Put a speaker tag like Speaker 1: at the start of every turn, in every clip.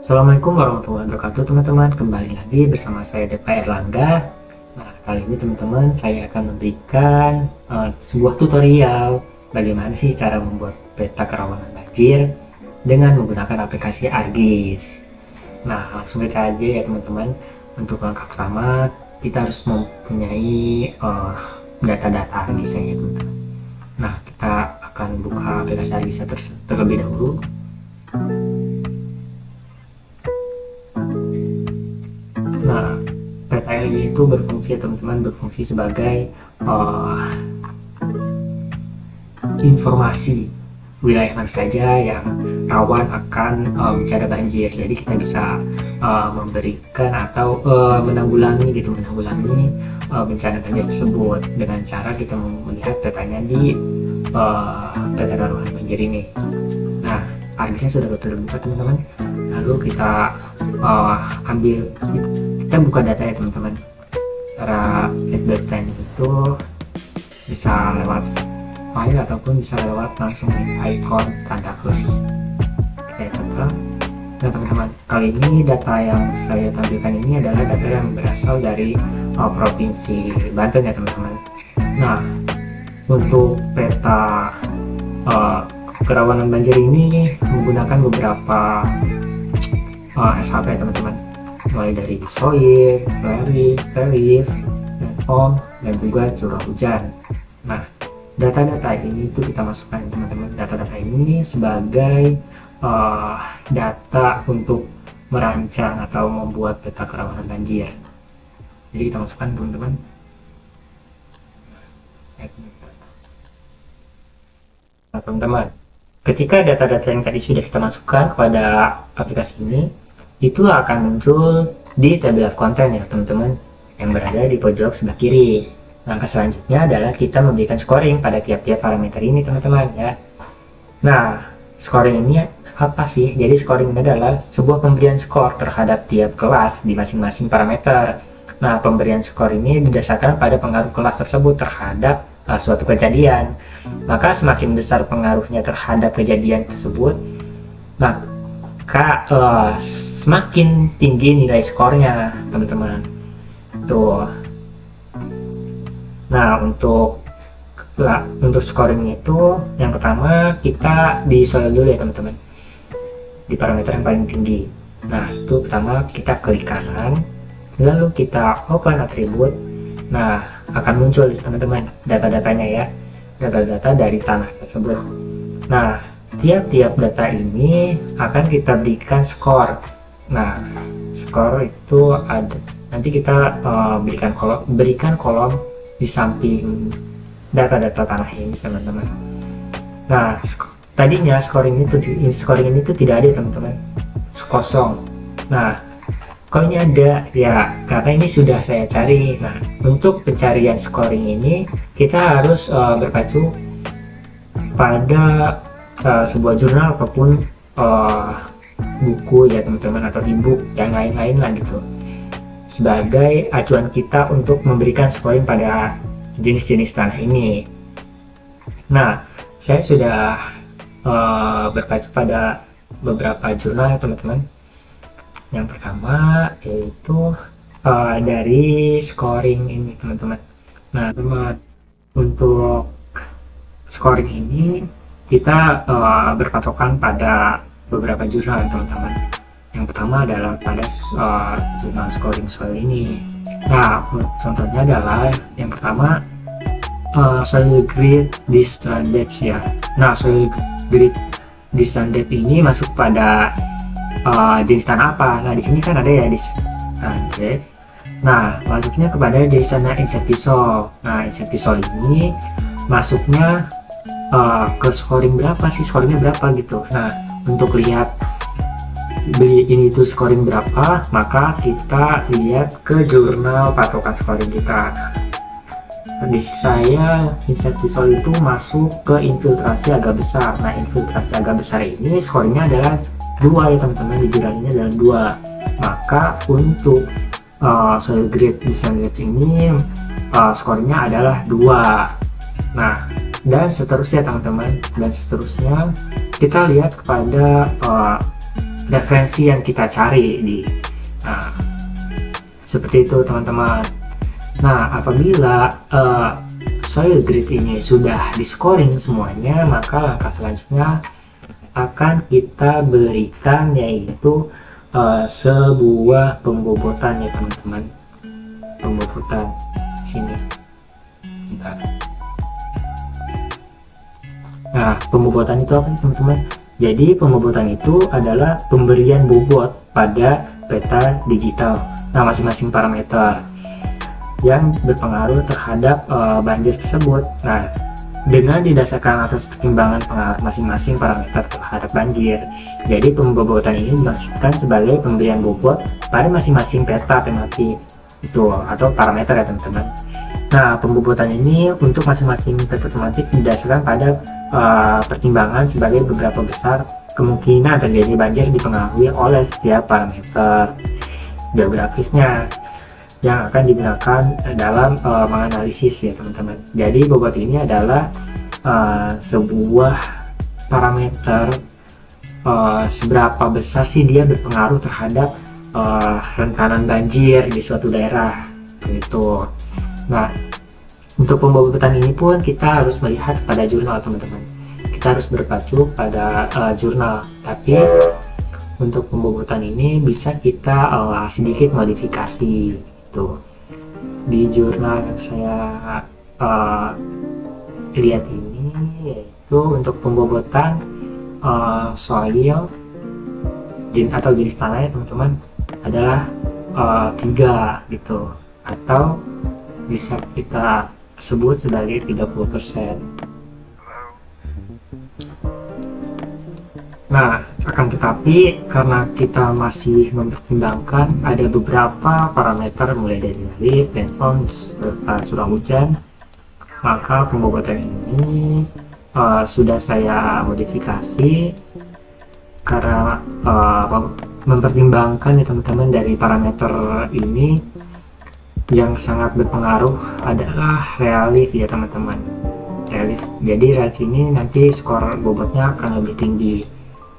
Speaker 1: Assalamualaikum warahmatullahi wabarakatuh teman-teman, kembali lagi bersama saya Deva Erlangga. Nah, kali ini teman-teman saya akan memberikan sebuah tutorial bagaimana sih cara membuat peta kerawanan banjir dengan menggunakan aplikasi ArcGIS. Nah, langsung saja ya teman-teman. Untuk langkah pertama kita harus mempunyai data-data ArcGIS ya teman-teman. Nah, kita akan buka aplikasi ArcGIS terlebih dahulu. Nah, peta LG itu berfungsi teman-teman, berfungsi sebagai informasi wilayah mana saja yang rawan akan bencana banjir. Jadi kita bisa memberikan atau menanggulangi bencana banjir tersebut dengan cara kita melihat petanya di peta rawan banjir ini. Nah, ArcGIS-nya sudah terbuka teman-teman. Lalu kita kita buka datanya teman-teman. Cara add data itu bisa lewat file ataupun bisa lewat langsung icon tanda plus. Kita tekan. Nah teman-teman, kali ini data yang saya tampilkan ini adalah data yang berasal dari provinsi Banten ya teman-teman. Nah, untuk peta kerawanan banjir ini menggunakan beberapa SHP teman-teman, mulai dari soil, relief, landform, dan juga curah hujan. Nah, data-data ini itu kita masukkan teman-teman. Data-data ini sebagai data untuk merancang atau membuat peta kerawanan banjir. Jadi kita masukkan teman-teman. Nah teman-teman, ketika data-data yang tadi sudah kita masukkan kepada aplikasi ini, itu akan muncul di table of content ya teman-teman, yang berada di pojok sebelah kiri. Langkah selanjutnya adalah kita memberikan scoring pada tiap-tiap parameter ini teman-teman ya. Nah, scoring ini apa sih? Jadi scoring ini adalah sebuah pemberian skor terhadap tiap kelas di masing-masing parameter. Nah, pemberian skor ini didasarkan pada pengaruh kelas tersebut terhadap suatu kejadian. Maka semakin besar pengaruhnya terhadap kejadian tersebut, maka semakin tinggi nilai skornya teman-teman. Tuh. Nah, untuk scoring itu yang pertama kita di soil dulu ya teman-teman, di parameter yang paling tinggi. Nah, itu pertama kita klik kanan, lalu kita open atribut. Nah, akan muncul teman-teman data-datanya ya, data-data dari tanah tersebut. Nah, tiap-tiap data ini akan kita berikan skor. Nah, skor itu ada, nanti kita berikan kolom di samping data-data tanah ini teman-teman. Nah, tadinya scoring ini tuh tidak ada teman-teman, kosong. Nah, kalau ini ada ya karena ini sudah saya cari. Nah, untuk pencarian scoring ini kita harus berpacu pada sebuah jurnal ataupun buku ya teman-teman, atau ebook yang lain-lain lah gitu, sebagai acuan kita untuk memberikan scoring pada jenis-jenis tanah ini. Nah, saya sudah berpacu pada beberapa jurnal ya teman-teman. Yang pertama yaitu dari scoring ini teman-teman. Nah teman, untuk scoring ini kita berpatokan pada beberapa jurnal teman-teman. Yang pertama adalah pada jurnal scoring soil ini. Nah, contohnya adalah yang pertama soil grid distance depth ya. Nah, soil grid distance depth ini masuk pada jenis tanah apa? Nah, di sini kan ada ya distance depth. Nah, masuknya kepada jenis tanah insectisol. Nah, insectisol ini masuknya ke scoring berapa sih? Scoringnya berapa gitu. Nah, untuk lihat ini tuh scoring berapa, maka kita lihat ke jurnal patokan scoring kita. Di saya insectisol itu masuk ke infiltrasi agak besar. Nah, infiltrasi agak besar ini scoringnya adalah 2 ya teman-teman, di jurnal ini adalah 2. Maka untuk soil grade distance depth ini scoringnya adalah 2. Nah, dan seterusnya teman-teman, dan seterusnya kita lihat kepada referensi yang kita cari di seperti itu teman-teman. Nah, apabila soil grid ini sudah di scoring semuanya, maka langkah selanjutnya akan kita berikan yaitu sebuah pembobotan ya teman-teman. Pembobotan sini. Bentar. Nah, pembobotan itu apa teman-teman? Jadi pembobotan itu adalah pemberian bobot pada peta digital. Nah, masing-masing parameter yang berpengaruh terhadap banjir tersebut. Nah, dengan didasarkan atas pertimbangan pengaruh masing-masing parameter terhadap banjir, jadi pembobotan ini dimaksudkan sebagai pemberian bobot pada masing-masing peta tematik itu atau parameter ya teman-teman. Nah, pembobotan ini untuk masing-masing peta tematik didasarkan pada pertimbangan sebagai beberapa besar kemungkinan terjadi banjir dipengaruhi oleh setiap parameter geografisnya yang akan digunakan dalam menganalisis ya teman-teman. Jadi bobot ini adalah sebuah parameter seberapa besar sih dia berpengaruh terhadap rentanan banjir di suatu daerah gitu. Nah, untuk pembobotan ini pun kita harus melihat pada jurnal teman-teman. Kita harus berpacu pada jurnal, tapi untuk pembobotan ini bisa kita sedikit modifikasi gitu. Di jurnal yang saya lihat ini yaitu untuk pembobotan soil atau jenis tanah ya teman-teman adalah 3 gitu, atau bisa kita sebut sebagai 30%. Nah, akan tetapi karena kita masih mempertimbangkan ada beberapa parameter mulai dari relief, rainfall, serta curah hujan, maka pembobotan ini sudah saya modifikasi karena mempertimbangkan ya teman-teman dari parameter ini yang sangat berpengaruh adalah relief ya teman-teman. Relief. Jadi relief ini nanti skor bobotnya akan lebih tinggi.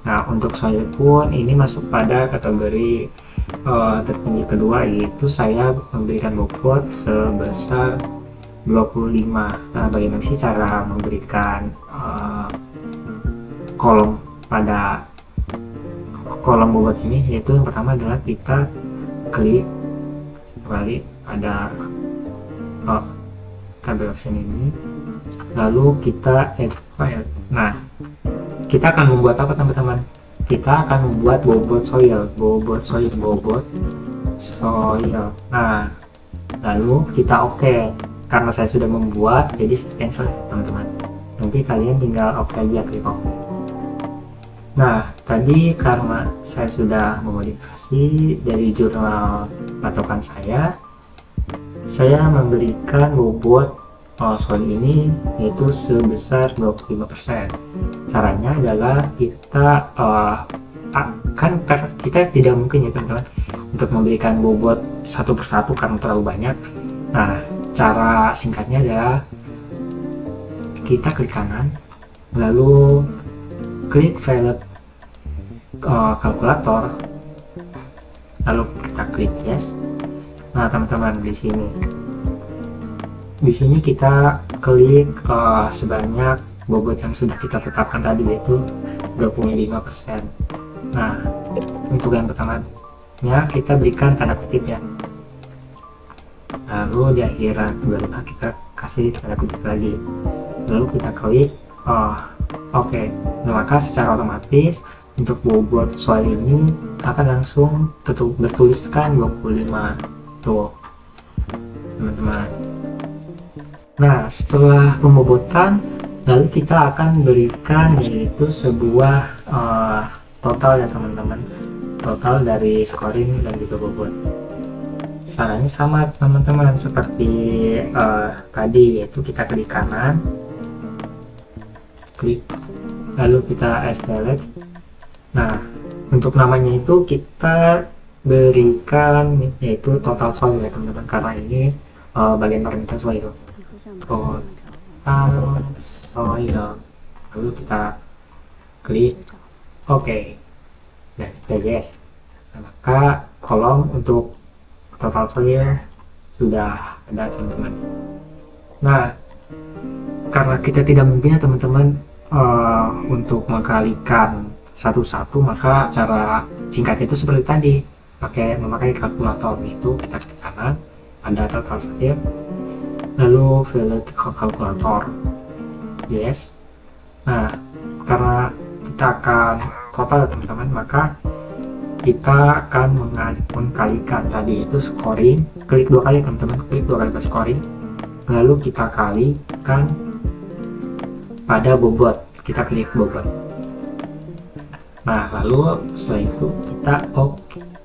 Speaker 1: Nah, untuk soil pun ini masuk pada kategori tertinggi kedua, yaitu saya memberikan bobot sebesar 25. Nah, bagaimana sih cara memberikan kolom pada kolom bobot ini? Yaitu yang pertama adalah kita klik kembali ada tabel option ini, lalu kita add file. Nah, kita akan membuat apa teman-teman? Kita akan membuat bobot soil. Nah, lalu kita oke. Karena saya sudah membuat, jadi saya cancel teman-teman. Nanti kalian tinggal oke aja, klik oke. Nah, tadi karena saya sudah memodifikasi dari jurnal patokan saya memberikan bobot soil ini yaitu sebesar 25%. Caranya adalah kita kita tidak mungkin ya teman-teman untuk memberikan bobot satu persatu karena terlalu banyak. Nah, cara singkatnya adalah kita klik kanan, lalu klik file kalkulator, lalu kita klik yes. Nah teman-teman, di sini kita klik sebanyak bobot yang sudah kita tetapkan tadi, yaitu 25%. Nah, untuk yang pertamanya kita berikan tanda kutip ya, lalu di akhiran 25 kita kasih tanda kutip lagi, lalu kita klik oke. Nah, maka secara otomatis untuk bobot soil ini akan langsung bertuliskan 25 tuh teman-teman. Nah, setelah pembobotan, lalu kita akan berikan yaitu sebuah total ya teman-teman, total dari scoring dan juga bobot. Caranya sama teman-teman seperti tadi, yaitu kita klik kanan, klik, lalu kita add value. Nah, untuk namanya itu kita berikan yaitu total soil ya teman-teman, karena ini bagian parameter soil. Total soil, lalu kita klik oke. dan kita yes. Nah, maka kolom untuk total value sudah ada teman-teman. Nah, karena kita tidak mungkin ya teman-teman untuk mengkalikan satu-satu, maka cara singkat itu seperti tadi, memakai kalkulator. Itu kita klik kanan, ada total value, lalu value kalkulator yes. Nah, karena kita akan total teman-teman, maka kita akan mengkalikan tadi itu scoring, klik 2 kali teman-teman, klik 2 kali scoring, lalu kita kalikan pada bobot, kita klik bobot. Nah, lalu setelah itu kita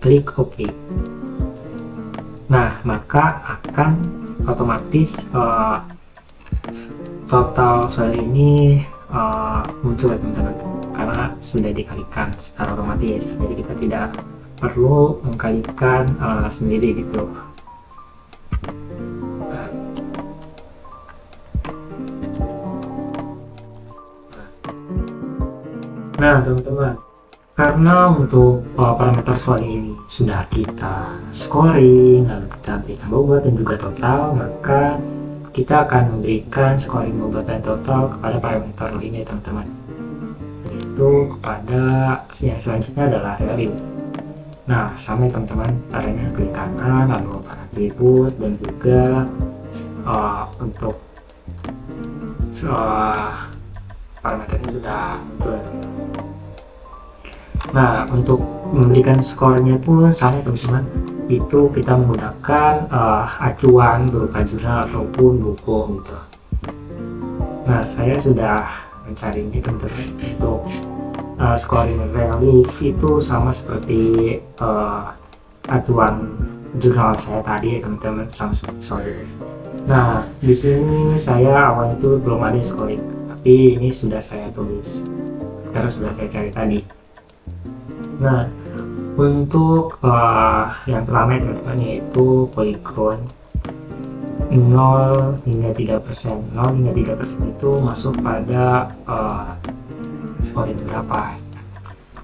Speaker 1: klik OK. Nah, maka akan otomatis total saya ini muncul ya teman-teman, karena sudah dikalikan secara otomatis, jadi kita tidak perlu mengkalikan sendiri gitu. Nah teman-teman, karena untuk parameter soal ini sudah kita scoring, lalu kita berikan bobot dan juga total, maka kita akan memberikan scoring bobot dan total kepada parameter ini teman-teman, yaitu kepada yang selanjutnya adalah value. Nah, sama teman-teman, caranya klik kanan lalu atribut dan juga untuk parameternya sudah muncul. Nah, untuk memberikan skornya pun sama teman-teman, itu kita menggunakan acuan berupa jurnal ataupun buku gitu. Nah, saya sudah mencari ini teman-teman. Untuk scoring relief itu sama seperti acuan jurnal saya tadi teman-teman, sama seperti. Nah, di sini saya awal itu belum ada scoring, tapi ini sudah saya tulis karena sudah saya cari tadi. Nah, untuk yang pertama teman-teman, yaitu polygon 0 hingga 3%. 0 hingga 3% itu masuk pada scoring berapa.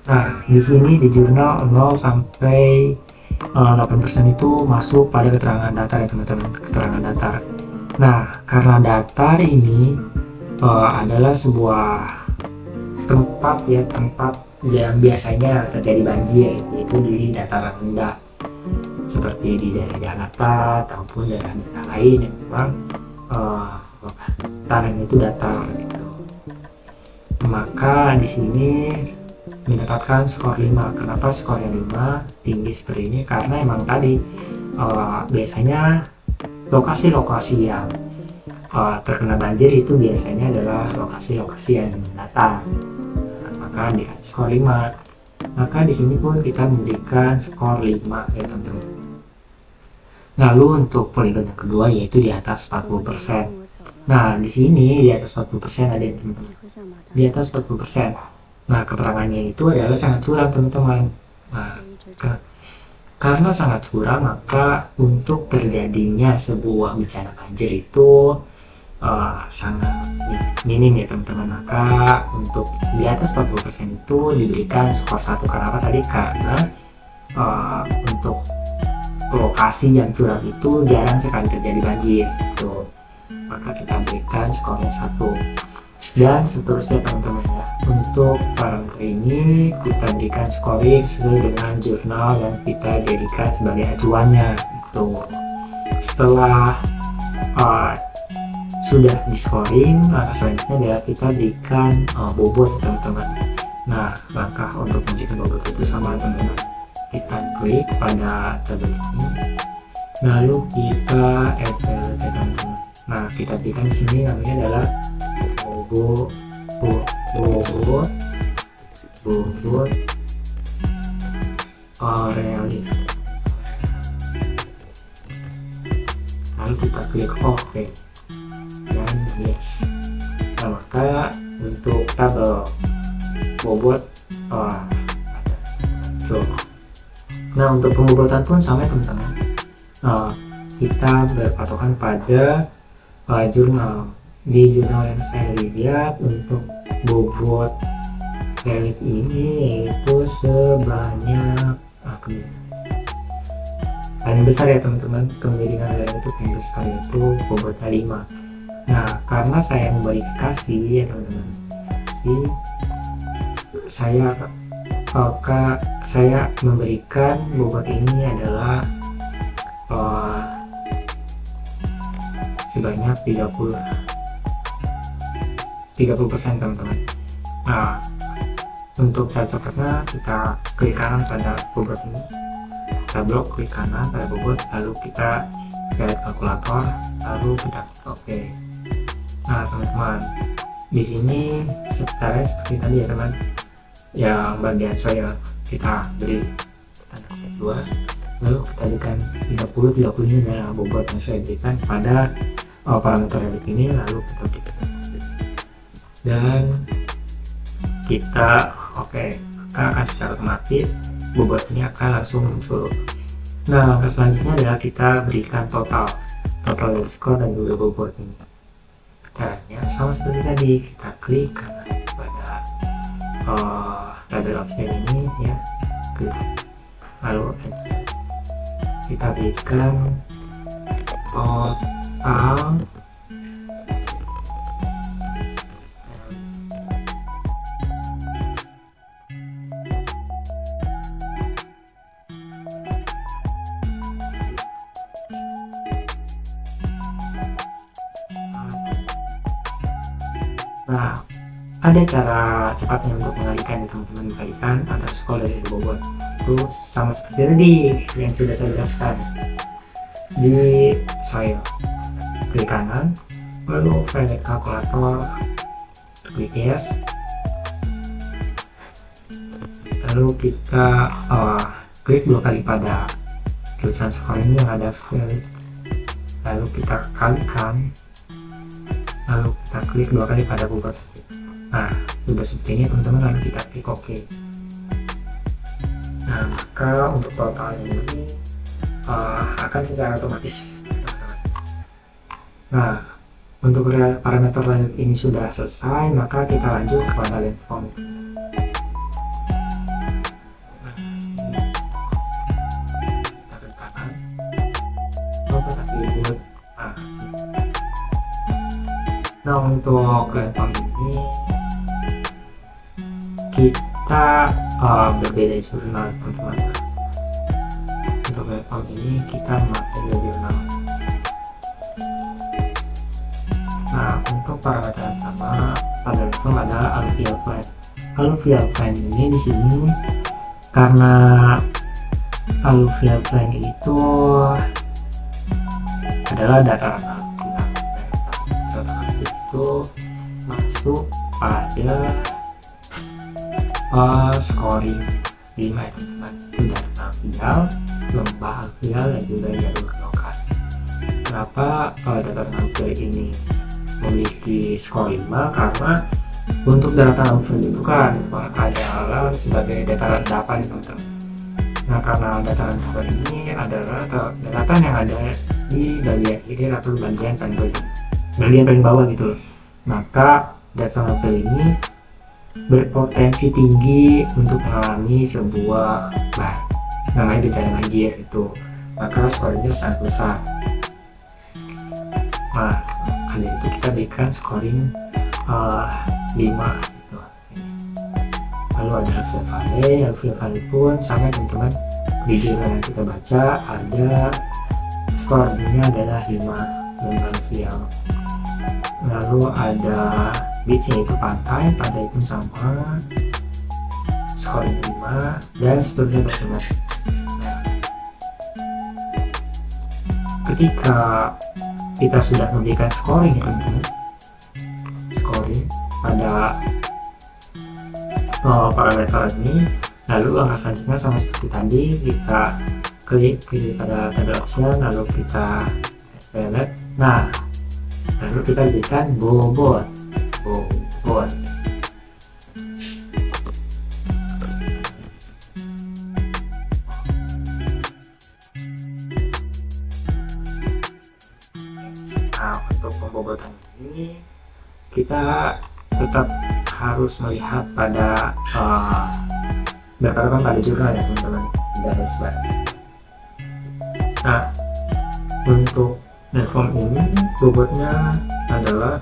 Speaker 1: Nah, di sini di jurnal 0 sampai 8% itu masuk pada keterangan datar ya teman-teman, keterangan datar. Nah, karena datar ini adalah sebuah tempat yang biasanya terjadi banjir, yaitu di dataran rendah seperti di daerah Jakarta ataupun daerah lain yang memang tanahnya itu datar gitu. Maka di sini mendapatkan skor 5. Kenapa skornya 5 tinggi seperti ini? Karena emang tadi biasanya lokasi-lokasi yang terkena banjir itu biasanya adalah lokasi-lokasi yang datar. Maka dikasih skor 5. Maka di sini pun kita memberikan skor 5 ya teman-teman. Lalu untuk poligon yang kedua yaitu di atas 40%. Nah, di sini di atas 40% ada yang teman-teman. Di atas 40%. Nah, keterangannya itu adalah sangat curam teman-teman. Nah, karena sangat curam, maka untuk terjadinya sebuah bencana banjir itu sangat minim ya teman-teman. Maka untuk di atas 40% itu diberikan skor 1. Kenapa tadi? Karena untuk lokasi yang curam itu jarang sekali terjadi banjir gitu. Maka kita berikan skornya 1. Dan seterusnya teman-teman ya. Untuk parameter ini kita berikan scoring sesuai dengan jurnal yang kita jadikan sebagai acuannya gitu. Setelah sudah di scoring, selanjutnya ya kita berikan bobot teman-teman. Nah, langkah untuk memberikan bobot itu sama teman-teman, kita klik pada tabel ini, lalu kita add value teman-teman. Nah, kita berikan di sini namanya adalah bobot relief. Lalu kita klik OK dan yes. Nah, maka untuk tabel bobot nah, untuk pembobotan pun sama teman-teman. Kita berpatokan pada jurnal. Di jurnal yang saya lihat untuk bobot valid ini itu sebanyak paling besar ya teman-teman, kemiringan valid itu paling besar itu bobotnya 5. Nah karena saya memverifikasi ya teman-teman, saya memberikan bobot ini adalah sebanyak 30% teman-teman. Nah untuk cara coklatnya kita klik kanan pada bobot ini, kita blok klik kanan pada bobot, lalu kita lihat kalkulator, lalu kita klik OK. Nah teman-teman, di sini sekitarnya seperti tadi ya teman, yang bagian saya kita beri tanda kutip 2, lalu kita berikan 30 ini adalah bobot yang saya berikan pada parameter valid ini, lalu kita berikan dan kita OK, akan secara otomatis bobot ini akan langsung muncul. Nah langkah selanjutnya adalah kita berikan total score dan juga bobot ini. Caranya sama seperti tadi, kita klik kanan pada ladder option ini ya, klik, lalu kita berikan total Nah, ada cara cepatnya untuk mengalihkan teman-teman, mengalihkan antara skor dan bobot. Itu sama seperti tadi yang sudah saya jelaskan. Di saya klik kanan, lalu valid kalkulator, klik yes, lalu kita klik 2 kali pada tulisan skor ini yang ada valid, lalu kita kalikan, lalu kita klik 2 kali pada bobot. Nah sudah seperti ini teman-teman, lalu kita klik OK. Nah maka untuk total ini akan secara otomatis. Nah untuk parameter valid ini sudah selesai, maka kita lanjut kepada landform. Kita klik kanan, lalu kita klik Nah untuk landform ini kita berbeda jurnal teman-teman. Untuk landform ini kita memakai jurnal. Nah untuk parameter pertama pada landform adalah alluvial plain. Alluvial plain ini di sini karena alluvial plain itu adalah dataran itu masuk pada scoring 5 teman-teman, itu data alluvial, lembah alluvial dan juga jalur kerokan. Kenapa dataran alluvial ini memiliki skor 5? Karena untuk dataran alluvial itu kan adalah sebagai dataran endapan teman-teman. Nah karena dataran alluvial ini adalah daratan yang ada di bagian hilir atau bagian paling bawah gitu, maka dataran alluvial ini berpotensi tinggi untuk mengalami sebuah namanya bencana banjir itu, maka skornya sangat besar. Nah kali itu kita berikan scoring 5 gitu. Lalu ada alluvial valley pun sama teman-teman, di jurnal yang kita baca ada skornya adalah 5 alluvial. Lalu ada beach yaitu pantai, pada itu sama skornya 5 dan seterusnya teman-teman. Ketika kita sudah memberikan scoring ya teman-teman, scoring pada parameter ini, lalu langkah selanjutnya sama seperti tadi, kita klik pada tabel option, lalu kita select. Nah lalu kita berikan bobot. Nah untuk pembobotan ini kita tetap harus melihat pada berdasarkan pada jurnal ya teman-teman, garis bawah. Nah, untuk netform ini bobotnya adalah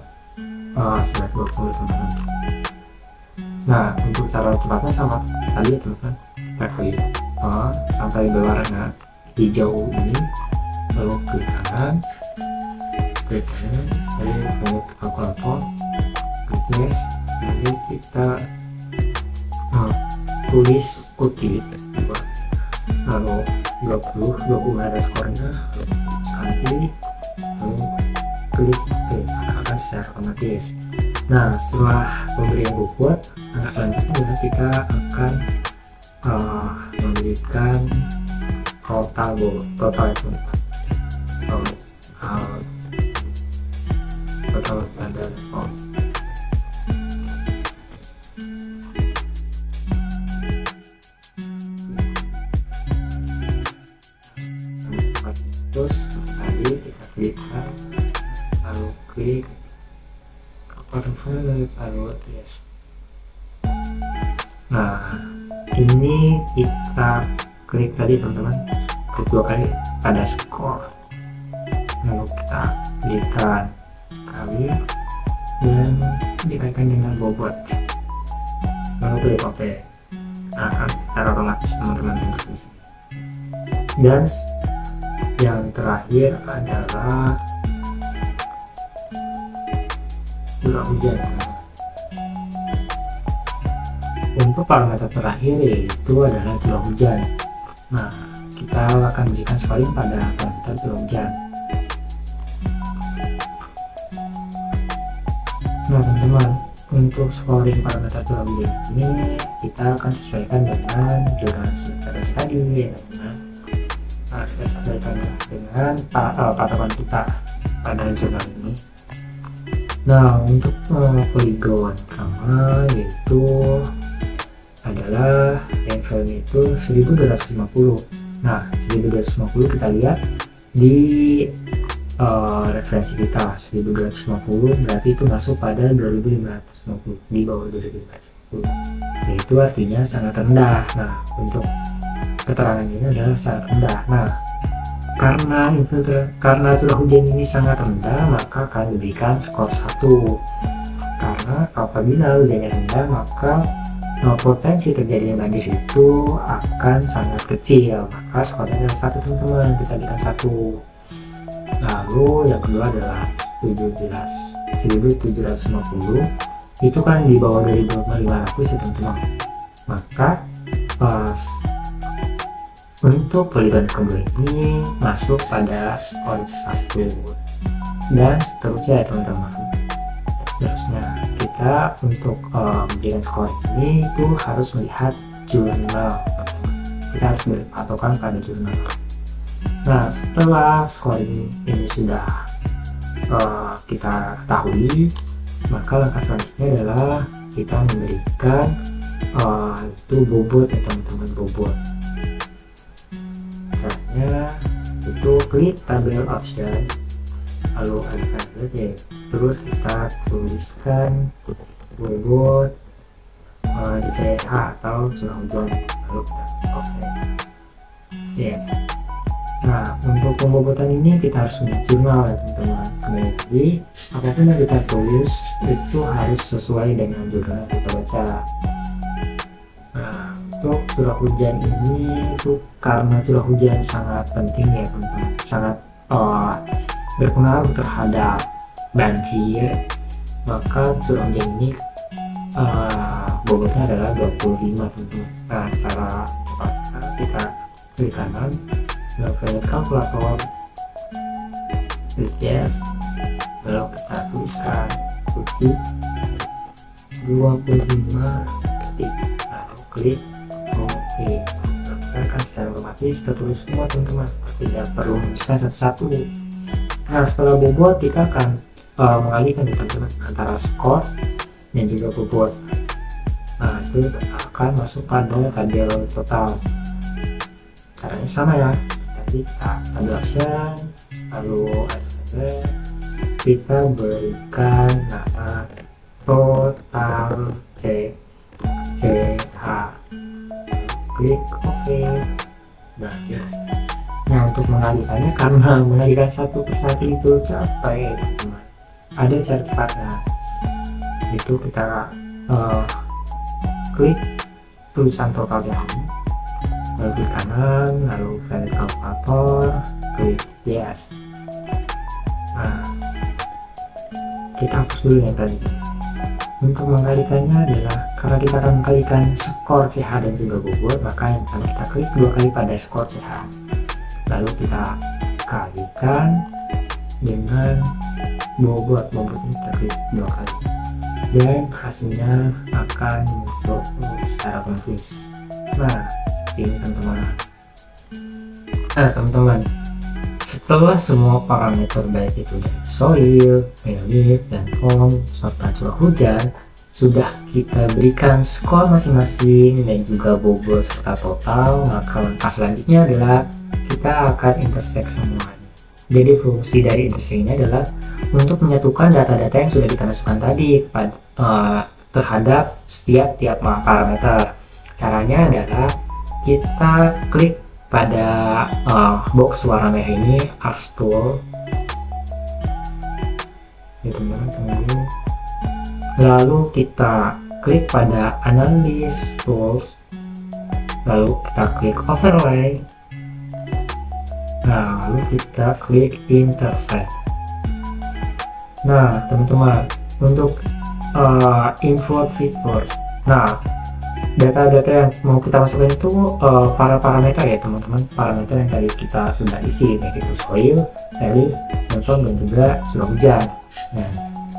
Speaker 1: 920 teman-teman. Nah, untuk cara cepatnya sama tadi ya teman-teman, kita klik sampai berwarna hijau ini, lalu klik kanan, lalu klik kalkulator, klik next, lalu kita tulis kutip, lalu 20 ada skornya, sekali lalu klik akan secara otomatis. Nah, setelah pemberian bobot, langkah selanjutnya kita akan memberikan total itu total pada netform. Terus tadi kita klikkan, lalu klik lalu yes. Nah, ini kita klik tadi teman-teman, klik 2 kali pada skor, lalu kita klikkan kali dan dikaitkan dengan bobot, lalu klik OK. Nah, secara otomatis teman-teman untuk di sini. Dan yang terakhir adalah curah hujan. Untuk parameter terakhir yaitu adalah curah hujan. Nah, kita akan berikan scoring pada parameter curah hujan. Nah teman-teman, untuk scoring parameter curah hujan ini kita akan sesuaikan dengan jurnal pada tadi ya teman-teman. Nah, kita sesuaikan dengan patokan kita pada jurnal ini. Nah, untuk poligon pertama yaitu adalah levelnya itu 1250. Nah, 1250 kita lihat di referensi kita 1250, berarti itu masuk pada 2550, di bawah 2550, yaitu artinya sangat rendah. Nah, untuk keterangan ini adalah sangat rendah. Nah, karena curah hujan ini sangat rendah, maka akan diberikan skor 1. Karena apabila hujannya rendah, maka potensi terjadinya banjir itu akan sangat kecil, maka skornya adalah 1 teman-teman, kita berikan 1. Lalu yang kedua adalah 1750, itu kan di bawah dari 2500 ya teman-teman, maka untuk poligon kedua ini masuk pada skor 1 dan seterusnya ya teman-teman. Seterusnya kita untuk memberikan skor ini itu harus melihat jurnal, kita harus berpatokan pada jurnal. Nah, setelah scoring ini sudah kita ketahui, maka langkah selanjutnya adalah kita memberikan itu bobot ya teman-teman, bobot. Caranya itu klik tabel option, lalu ada ya, terus kita tuliskan bobot di CH atau curah hujan, lalu kita oke. Yes. Nah, untuk pembobotan ini kita harus melihat jurnal ya teman-teman. Jadi apapun yang kita tulis itu harus sesuai dengan jurnal yang kita baca. Nah, untuk curah hujan ini itu karena curah hujan sangat penting ya teman-teman, sangat berpengaruh terhadap banjir, maka curah hujan ini bobotnya adalah 25 teman-teman. Nah, cara cepatnya kita klik kanan, ke kalkulator, klik yes, lalu kita tuliskan kutip 25 detik, lalu klik OK. Akan secara otomatis tertulis semua teman-teman, tidak perlu menuliskan satu-satu nih. Nah, setelah bobot kita akan mengalihkan teman-teman antara skor dan juga bobot. Nah, itu akan masuk pada tabel total. Caranya sama ya, kita tabel option, lalu kita berikan nama total C C H, klik OK. Nah, yes. Nah, untuk mengalihkannya, karena mengalihkan satu persatu itu capek teman-teman, ada cara cepatnya, itu kita klik tulisan total jarum, lalu klik kanan, lalu value kalkulator, klik yes. Nah, kita hapus dulu yang tadi. Untuk mengalikannya adalah karena kita akan mengalikan skor CH dan juga bobot, maka yang pertama kita klik 2 kali pada skor CH, lalu kita kalikan dengan bobot ini kita klik 2 kali, dan hasilnya akan muncul secara otomatis. Nah, seperti ini teman-teman. Teman-teman, setelah semua parameter baik itu soil, relief, dan form serta curah hujan sudah kita berikan skor masing-masing dan juga bobot serta total, maka langkah selanjutnya adalah kita akan intersect semuanya. Jadi fungsi dari intersect ini adalah untuk menyatukan data-data yang sudah kita masukkan tadi terhadap setiap parameter. Caranya adalah kita klik pada box warna merah ini, Ars Tool, lalu kita klik pada Analysis Tools, lalu kita klik Overlay, nah lalu kita klik Intersect. Nah teman-teman, untuk import features, nah data-data yang mau kita masukkan itu para parameter ya teman-teman, parameter yang tadi kita sudah isi, yaitu soil, relief, form, dan juga curah hujan. Nah,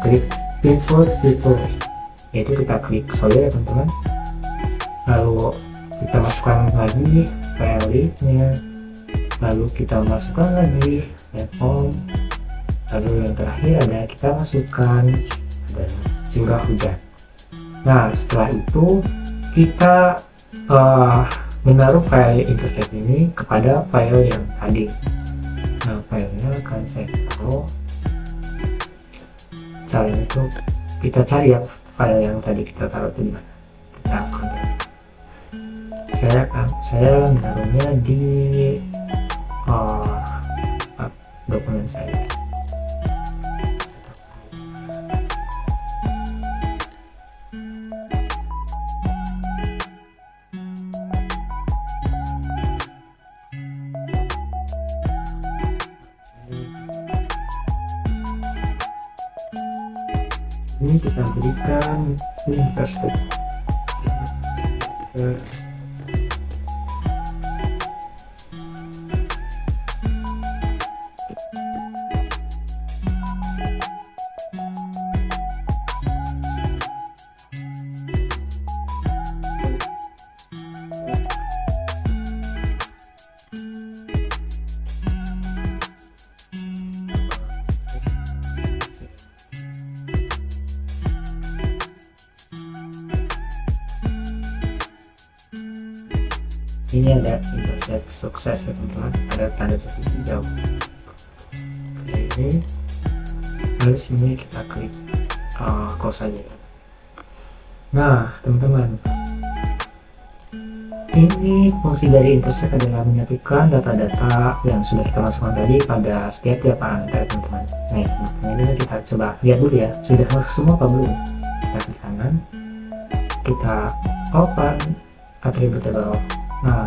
Speaker 1: klik import features, yaitu kita klik soil ya teman-teman, lalu kita masukkan lagi reliefnya, lalu kita masukkan lagi form, lalu yang terakhir adalah kita masukkan curah hujan. Nah setelah itu kita menaruh file intersect ini kepada file yang tadi. Nah filenya akan saya taruh, caranya itu kita cari ya file yang tadi kita taruh itu dimana. Saya menaruhnya di dokumen saya. Ini kita berikan intersect. Ini ada intersect sukses ya teman-teman, ada tanda seperti hijau. Oke, lalu sini kita klik close saja. Nah teman-teman, ini fungsi dari intersect adalah menyatukan data-data yang sudah kita masukkan tadi pada setiap parameter teman-teman. Nah ini kita coba lihat dulu ya, sudah masuk semua apa belum. Kita klik kanan, kita open attributable. Nah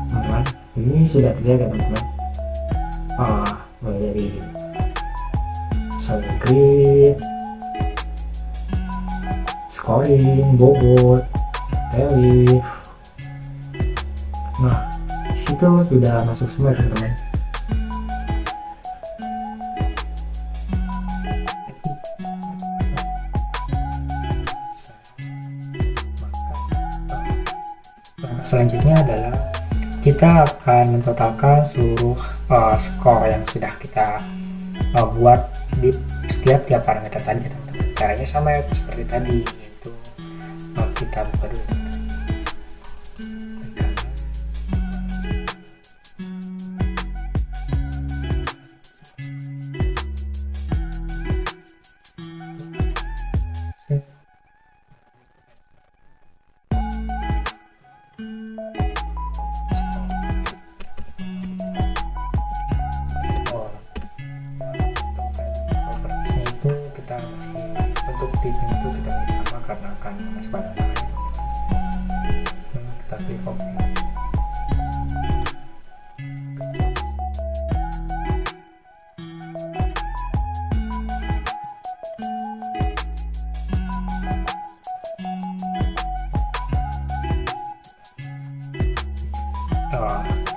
Speaker 1: teman-teman, ini sudah terlihat ya teman-teman, mulai dari soil grid, scoring, bobot, relief. Nah disitu sudah masuk semua teman-teman. Selanjutnya adalah kita akan mentotalkan seluruh skor yang sudah kita buat di setiap parameter tadi ya teman-teman. Caranya sama ya, seperti tadi, yaitu kita buka dulu teman-teman. karena akan memasukkan data. Kita klik OK.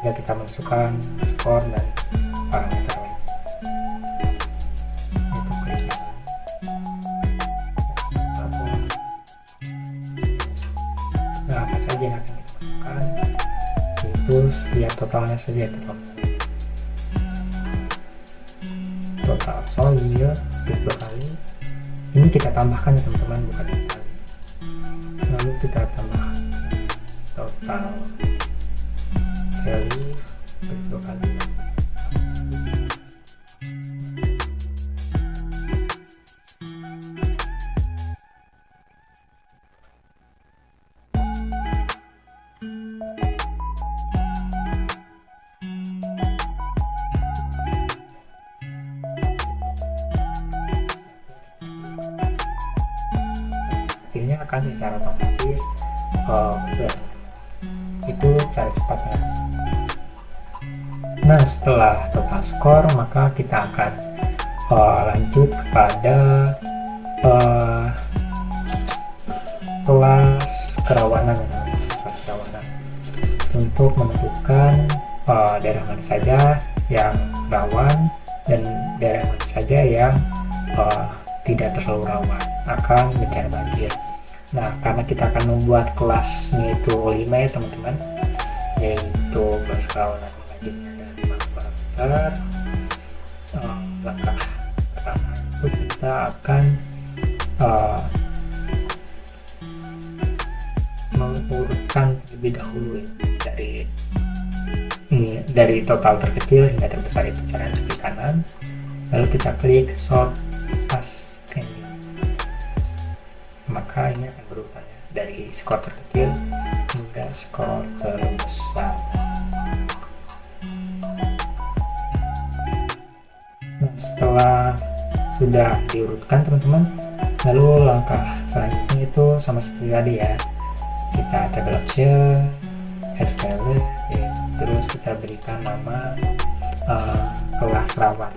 Speaker 1: Ya, kita masukkan skor dan parameter lain. Itu klik nah, apa saja yang akan kita masukkan, itu setiap totalnya saja, total solid klik 2 kali. Ini kita tambahkan ya teman-teman, bukan dikali. Lalu kita tambah total value klik 2 kali. Hasilnya akan secara otomatis itu cara cepatnya. Nah, setelah total skor, maka kita akan lanjut kepada kelas kerawanan, untuk menentukan daerah mana saja yang rawan dan daerah mana saja yang tidak terlalu rawan akan bencana banjir. Nah, karena kita akan membuat kelasnya itu 5 ya teman-teman, yaitu kelas kerawanan banjirnya ada 5 parameter. Langkah pertama itu kita akan mengurutkan terlebih dahulu ya, dari total terkecil hingga terbesar. Itu caranya klik kanan, lalu kita klik sort ascending, maka ini akan berurutan ya, dari skor terkecil hingga skor terbesar. Nah, setelah sudah diurutkan teman-teman, lalu langkah selanjutnya itu sama seperti tadi ya, kita table option, add value, terus kita berikan nama kelas rawan.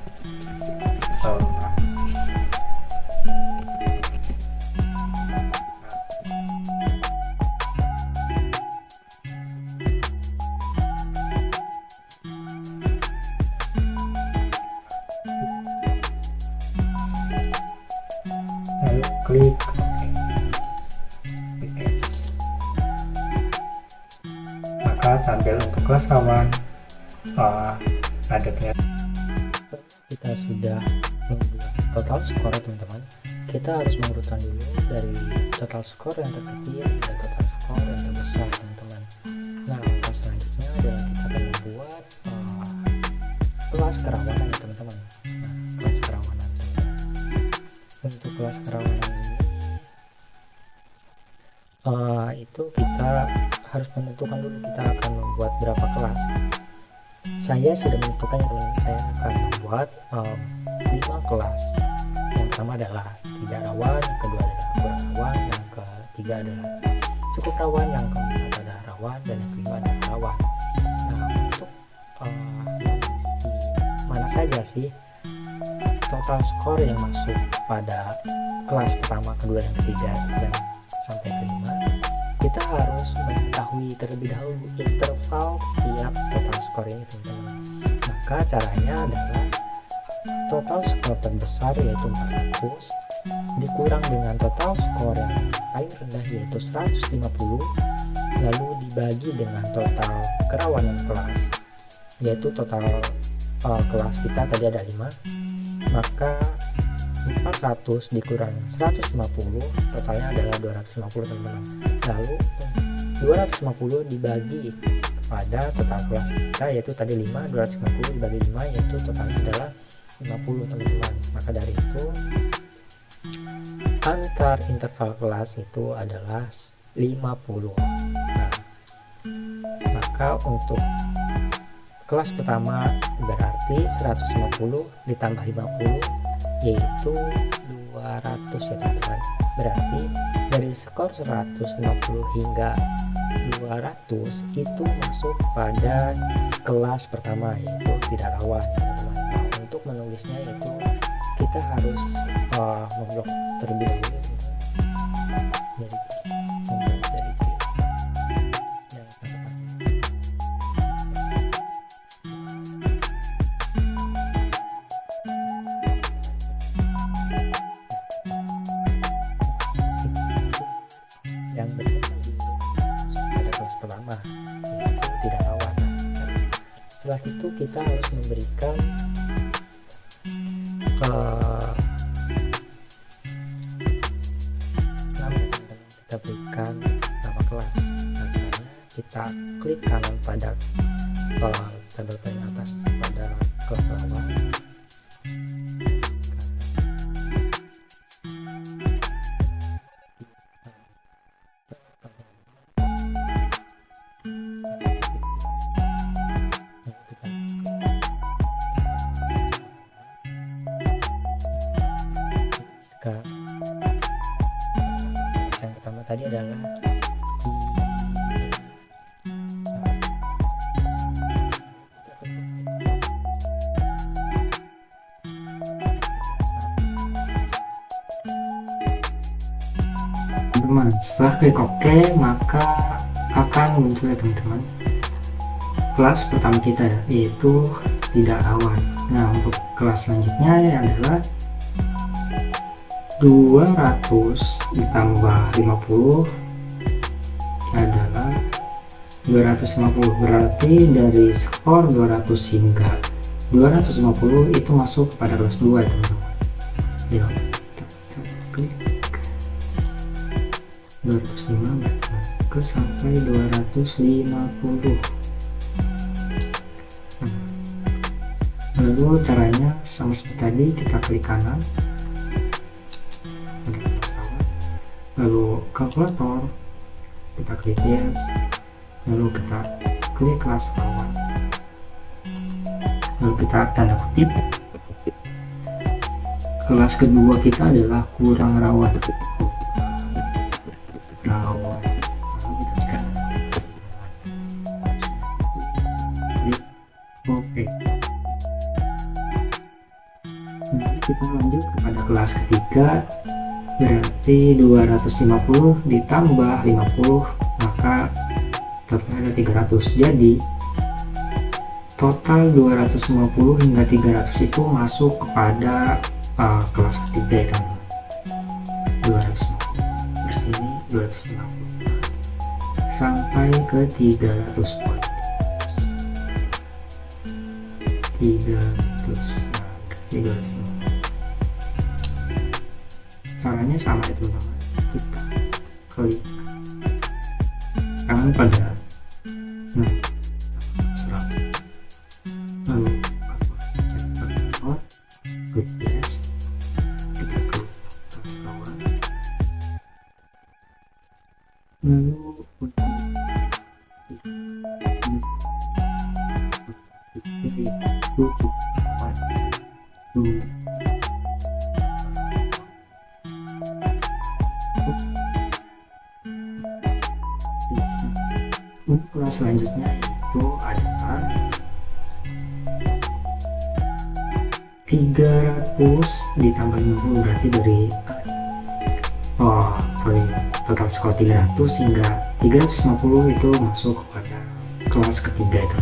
Speaker 1: Lalu klik yes. Maka tampil untuk kelas rawan ada ternyata. Kita sudah membuat total skor teman-teman, kita harus mengurutkan dulu dari total skor yang terkecil hingga total skor yang terbesar teman-teman. Nah, langkah selanjutnya adalah kita akan membuat kelas kerawanan ya teman-teman. Nah, kelas kerawanan untuk kelas kerawanan ini itu kita harus menentukan dulu kita akan membuat berapa kelas. Saya sudah menentukannya teman-teman, saya akan membuat 5 kelas. Yang pertama adalah tidak rawan, yang kedua adalah kurang rawan, yang ketiga adalah cukup rawan, yang keempat adalah rawan, dan yang kelima adalah rawan. Nah, untuk mana saja sih total skor yang masuk pada kelas pertama, kedua, dan ketiga, dan sampai kelima, kita harus mengetahui terlebih dahulu interval setiap total skor ini teman-teman. Maka caranya adalah total skor terbesar yaitu 400 dikurang dengan total skor yang paling rendah yaitu 150, lalu dibagi dengan total kerawanan kelas, yaitu total kelas kita tadi ada 5, maka 400 dikurang 150 totalnya adalah 250 teman-teman. Lalu 250 dibagi pada total kelas kita yaitu tadi 5, 250 dibagi 5 yaitu totalnya adalah 50 teman-teman. Maka dari itu antar interval kelas itu adalah 50. Nah, maka untuk kelas pertama berarti 150 ditambah 50 yaitu 250. 200 ya teman-teman. Berarti dari skor 160 hingga 200 itu masuk pada kelas pertama, yaitu tidak rawan ya teman-teman. Nah, untuk menulisnya itu kita harus memblok terlebih dahulu ya teman-teman. Jadi memblok dari yang pertama. Yang berkaitan pada kelas pertama yaitu tidak rawan. Setelah itu kita harus memberikan nama teman-teman. Kita berikan nama kelas. Nah, caranya kita klik kanan pada tabel paling atas pada kelas awal. Yang pertama tadi adalah teman-teman. Setelah klik OK, maka akan muncul ya teman-teman kelas pertama kita, yaitu tidak rawan. Nah, untuk kelas selanjutnya adalah 200 ditambah 50 adalah 250. Berarti dari skor 200 hingga 250 itu masuk pada kelas 2 ya teman-teman. Yuk, kita klik 205 ke sampai 250. Lalu caranya sama seperti tadi, kita klik kanan, lalu kalkulator, kita klik yes, lalu kita klik kelas rawan, lalu kita tanda kutip. Kelas kedua kita adalah kurang rawan. Lalu kita tekan klik OK. Nanti kita lanjut kepada kelas ketiga, berarti 250 ditambah 50 maka total ada 300. Jadi total 250 hingga 300 itu masuk kepada kelas ketiga ya kan. 250 berarti ini 250 sampai ke 300 poin. 300. Caranya sama itu teman-teman, kita klik kanan pada lalu klik yes, kita klik kelas rawan, lalu untuk kelas selanjutnya itu adalah 300 ditambah 50, berarti dari total skor 300 hingga 350 itu masuk kepada kelas ketiga itu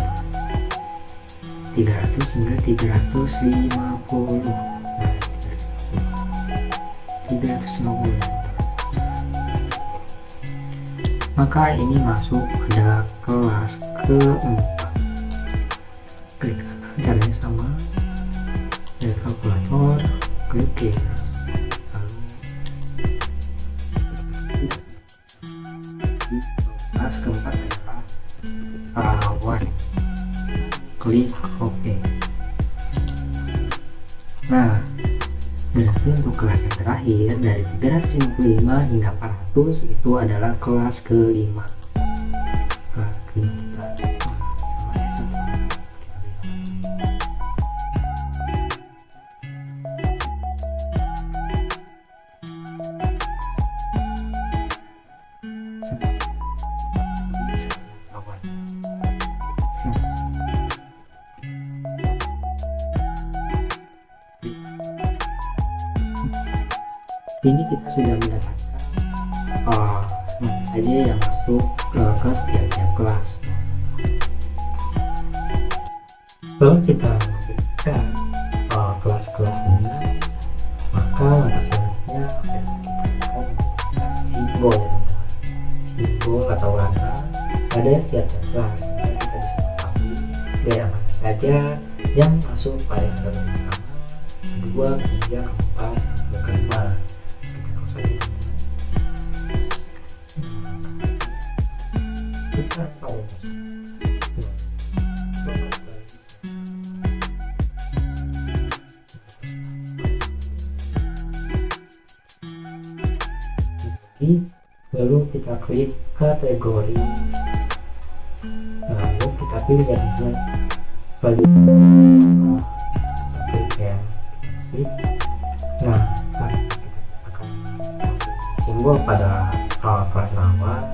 Speaker 1: 300 hingga 350. 350, maka ini masuk pada kelas keempat. Klik kanan, caranya sama, dari kalkulator klik yes, lalu kelas keempat adalah rawan, klik OK. Nah, berarti untuk kelas yang terakhir dari 355 hingga 400 itu adalah kelas kelima. Kelas kelima kita Ini kita sudah mendapatkan mana saja yang masuk ke setiap kelas. Kalau kita memberikan kelas-kelas ini, maka langkah selanjutnya kita akan menggunakan simbol, simbol atau warna pada setiap kelas. Kita bisa mengetahui daerah mana saja yang masuk pada yang pertama, kedua, ketiga, keempat, dan kelima. Kita close saja, kita tahu lalu kita klik kategori, lalu kita pilih yang value, klik ya, klik. Nah, kita akan simbol pada kelas rawat,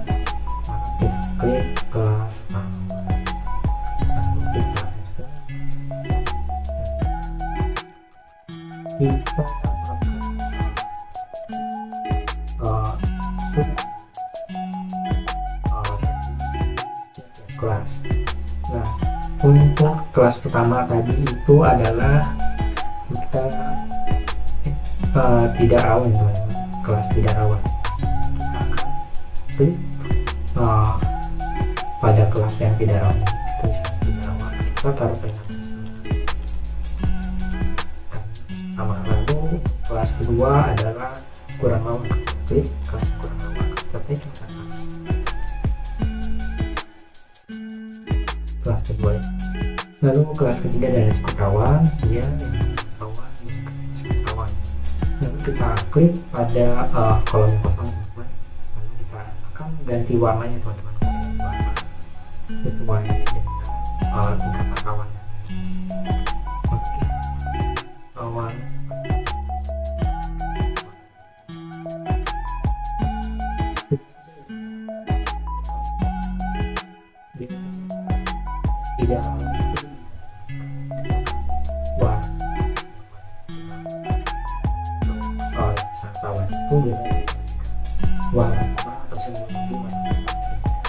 Speaker 1: kita klik kelas rawat, lalu kita kelas. Nah, untuk kelas pertama tadi itu adalah kita tidak rawan, teman-teman. Kelas tidak rawan. Kita akan klik pada kelas yang tidak rawan. Tulisan tidak rawan. Kita taruh di sini. Lalu kelas kedua adalah kurang rawan. Klik kelas kurang rawan. Kita klik kelas kedua. Lalu kelas ketiga dari cukup rawan, dia rawan, rawan. Lalu kita klik pada kolom yang kosong, teman-teman. Lalu kita akan ganti warnanya, teman-teman, warna sesuai dengan tingkatan rawan. Oke, rawan. Tidak wah santawan itu warna atau sembunyi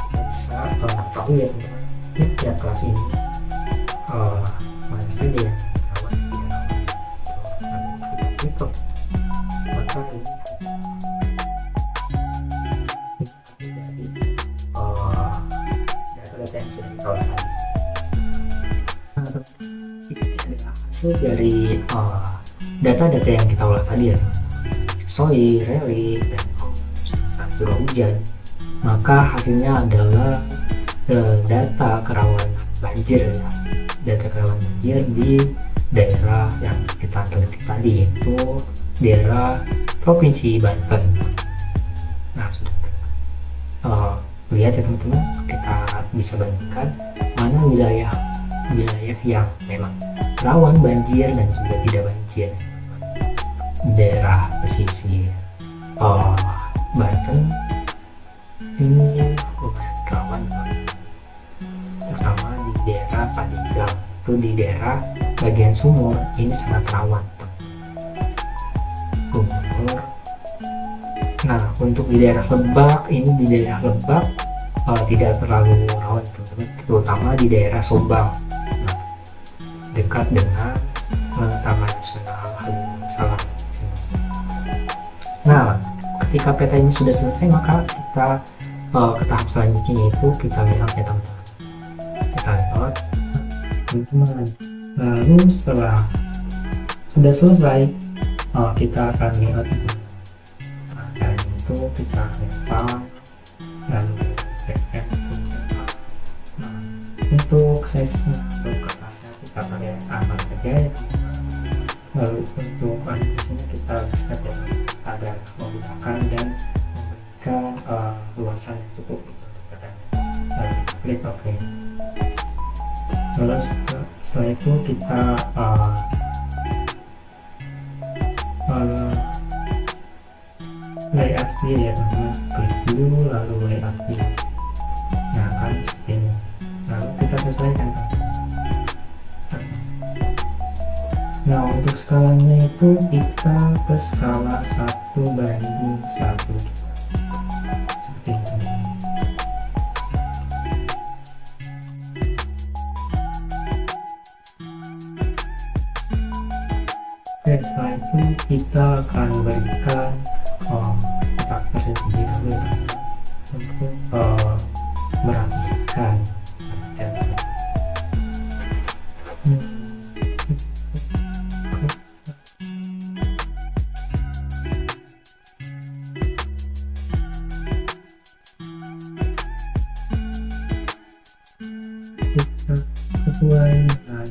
Speaker 1: bisa tahu ya teman-teman, tiap kelas ini mana saja yang rawan tidak rawan. Maka ini dari data-data yang sudah kita lakukan. Hasil dari data-data yang kita olah tadi ya, soi, relik, dan curah hujan, maka hasilnya adalah data kerawanan banjir ya, data kerawanan banjir di daerah yang kita teliti tadi, yaitu daerah Provinsi Banten. Nah, sudah lihat ya teman-teman, kita bisa bandingkan mana wilayah yang memang rawan banjir dan juga tidak banjir. Daerah pesisir Banten ini lumayan rawan, terutama di daerah Pandeglang, itu di daerah bagian sumur ini sangat rawan. Sumur. Nah, untuk di daerah Lebak, ini di daerah Lebak tidak terlalu rawan, teman-teman, terutama di daerah Sombang, dekat dengan Taman Nasional Halimau Salam. Nah, ketika peta ini sudah selesai, maka kita ke tahap selanjutnya, yaitu kita layout ya teman-teman. Kita layout, teman-teman. Lalu setelah sudah selesai, kita akan layout itu. Nah, caranya itu kita lempar, lalu untuk size atau kertasnya kita pakai apa saja ya. Lalu untuk orientasinya kita bisa agar memudahkan dan memberikan luasan yang cukup untuk katanya. Lalu kita klik OK. Lalu setelah itu kita layout view ya teman-teman, klik view lalu layout view. Nah, kan seperti ini. Lalu kita sesuaikan. Nah, untuk skalanya itu kita ke skala 1:1 seperti ini. Oke, setelah itu kita akan berikan kotak tersendiri dulu ya, untuk merapikan. Kita sesuai dengan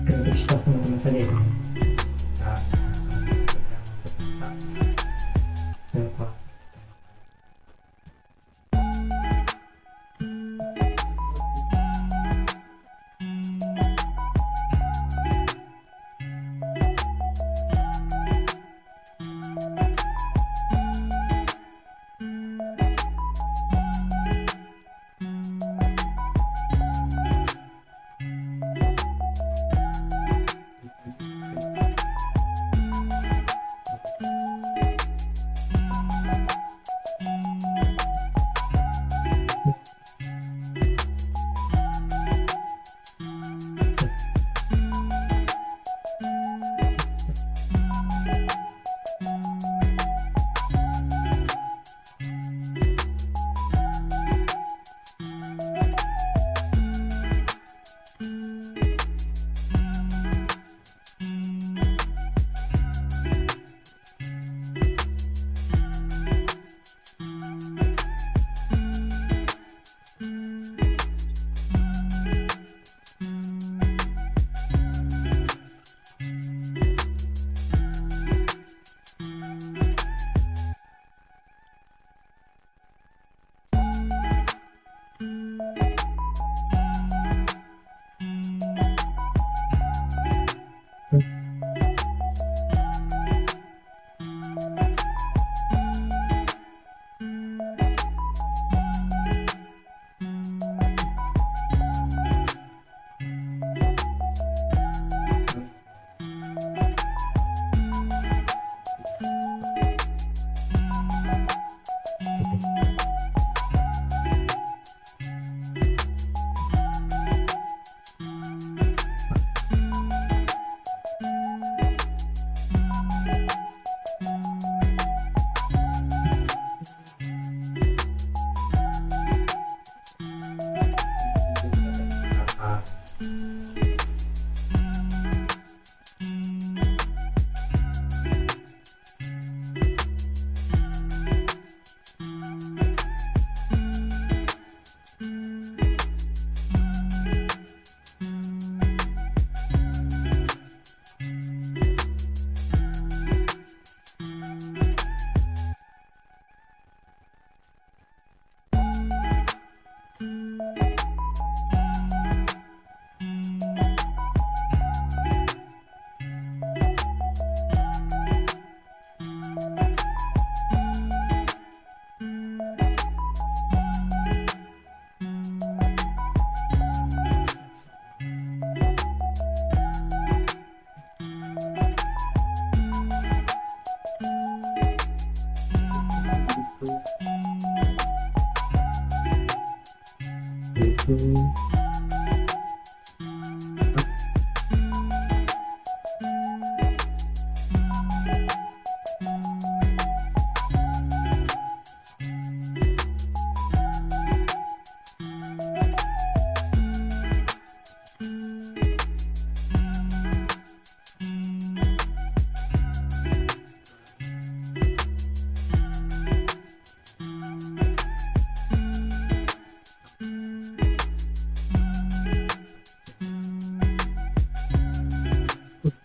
Speaker 1: kreativitas teman-teman saja ya.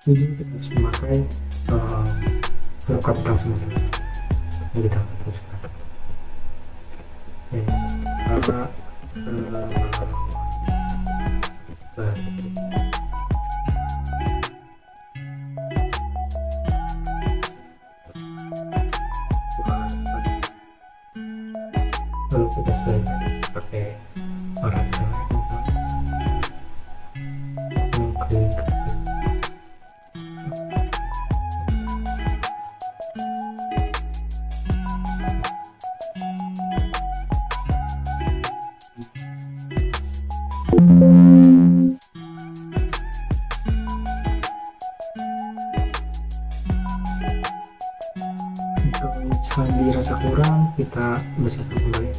Speaker 1: Ini kita harus memakai kapital semua ini kita terus karena lalu kita sesuaikan pakai warna klik sekali dirasa kurang, kita besarkan kembali.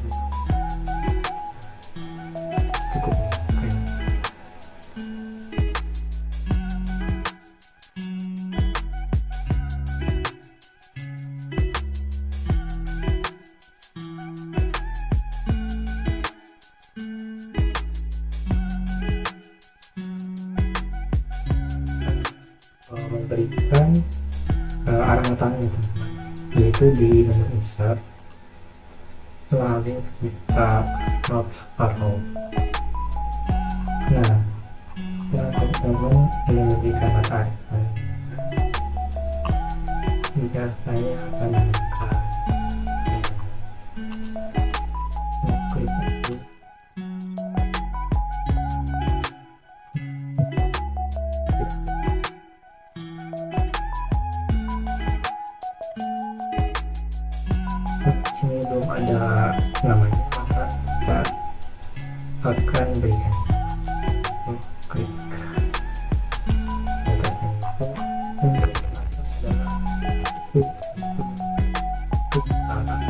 Speaker 1: Cukup. Oke. Memberikan arah matanya itu, yaitu di menu insert, lalu kita not arrow. Nah, teman-teman memberikan mata jika saya akan menekan klik itu, sini belum ada namanya, maka kita akan berikan klik atasnya itu untuk atas dan klik kanan.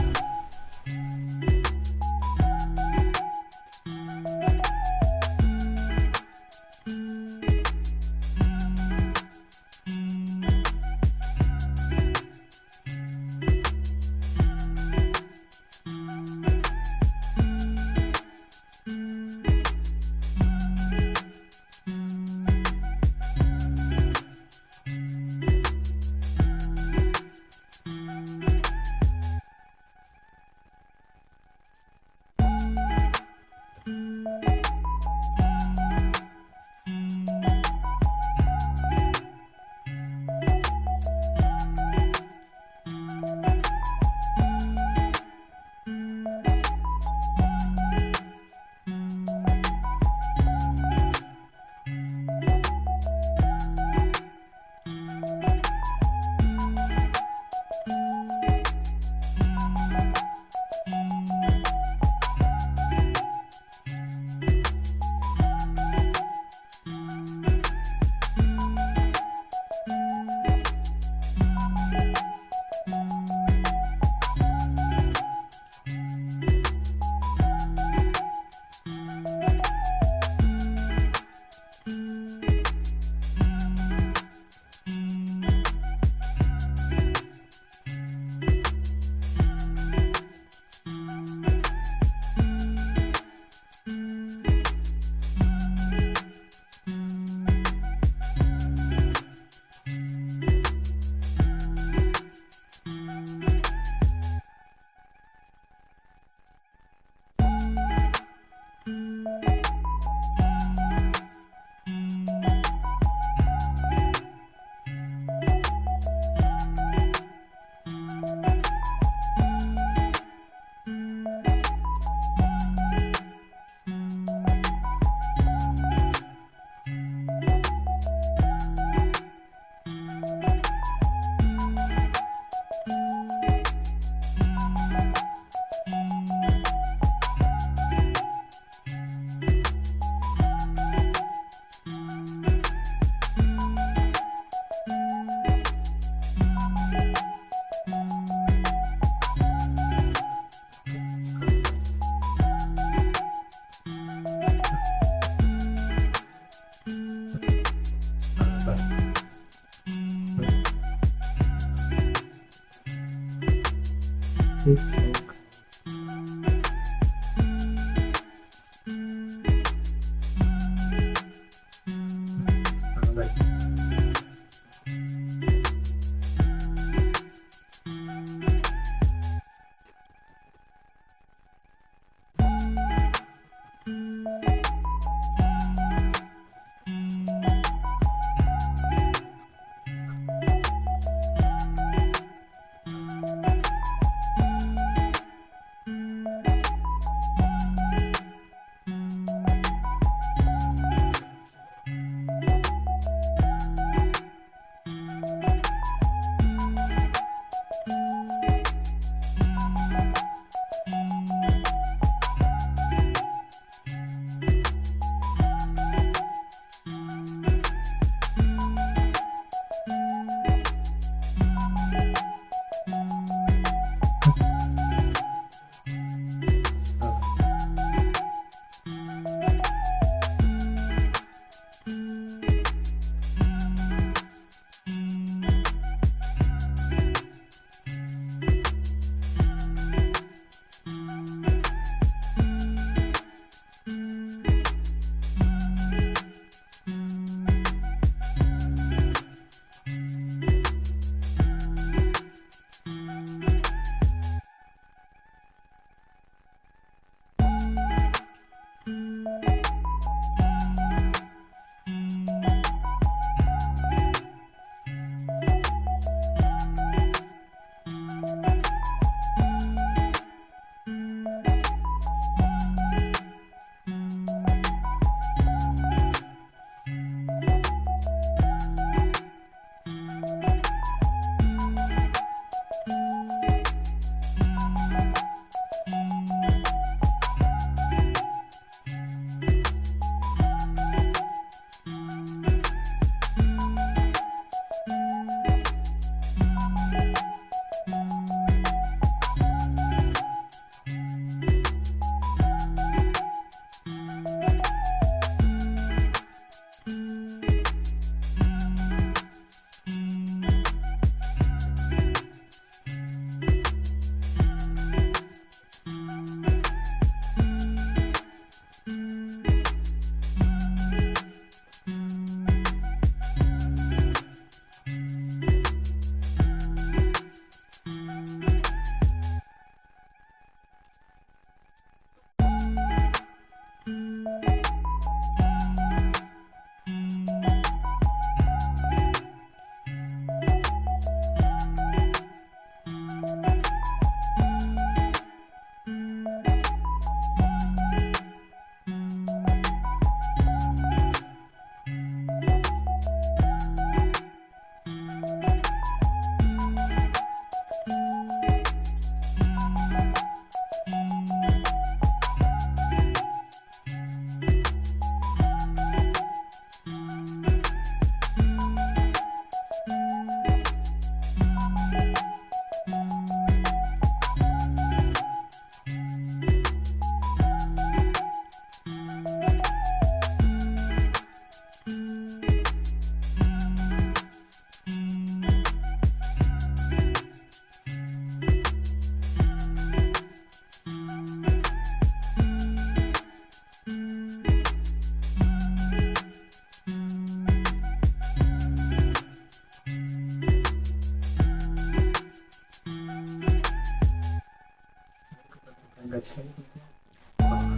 Speaker 1: It's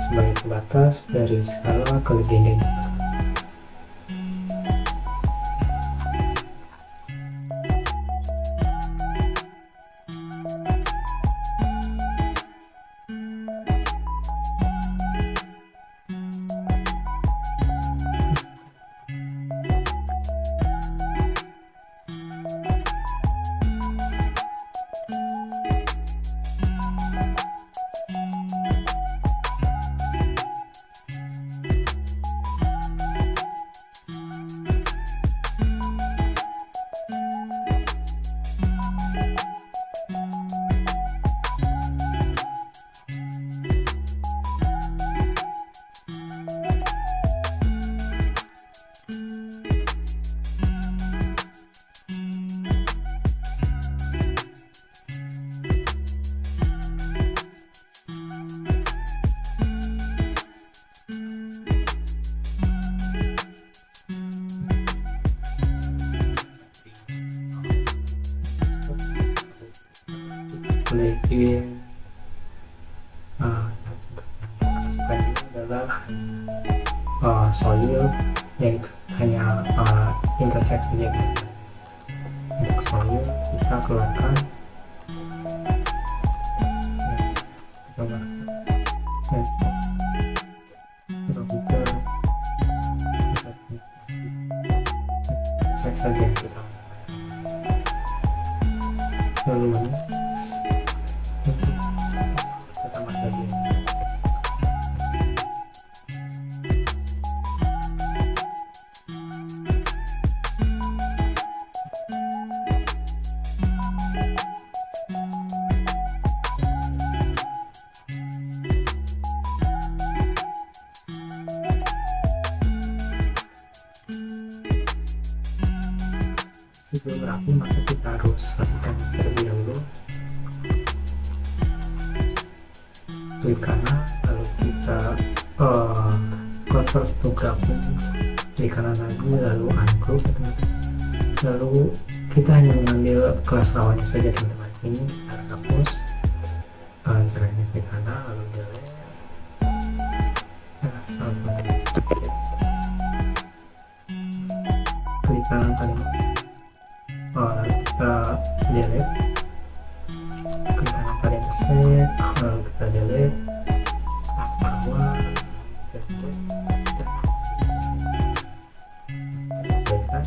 Speaker 1: sebagai pembatas dari skala ke legenda. Bikin adalah soil, yaitu hanya interseksinya. Untuk soil kita keluarkan saja kita lalu kita tambah lagi. Sebelum rapi maka kita harus lakukan terlebih dahulu klik kanan, lalu kita convert to graphics, klik kanan lagi, lalu ungroup ya, teman-teman. Lalu kita hanya mengambil kelas lawannya saja, teman-teman. Ini kita hapus. Caranya klik kanan, lalu delete. Sampai klik kanan kalimat, kita delete. Klik kanan kalimat set, lalu kita delete. Bawah sesuaikan.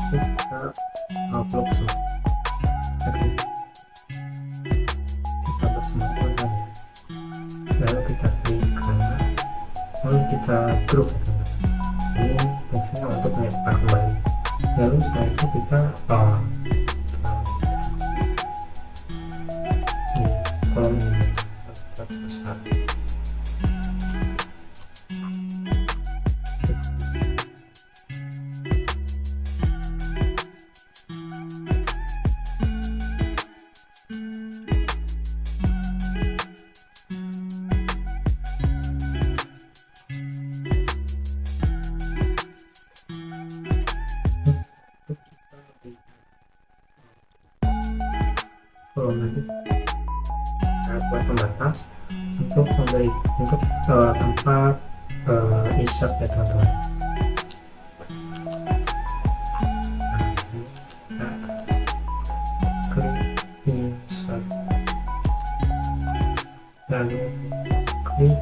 Speaker 1: Kita upload semua. Kita upload semua folder, lalu kita klik kanan, lalu kita group. Ini fungsinya untuk menyebar kembali. Lalu setelah itu kita kolom ini kita besar. Kolom lagi buat pembatas untuk memberi untuk tempat insert ya, teman-teman. Nah, klik insert, lalu klik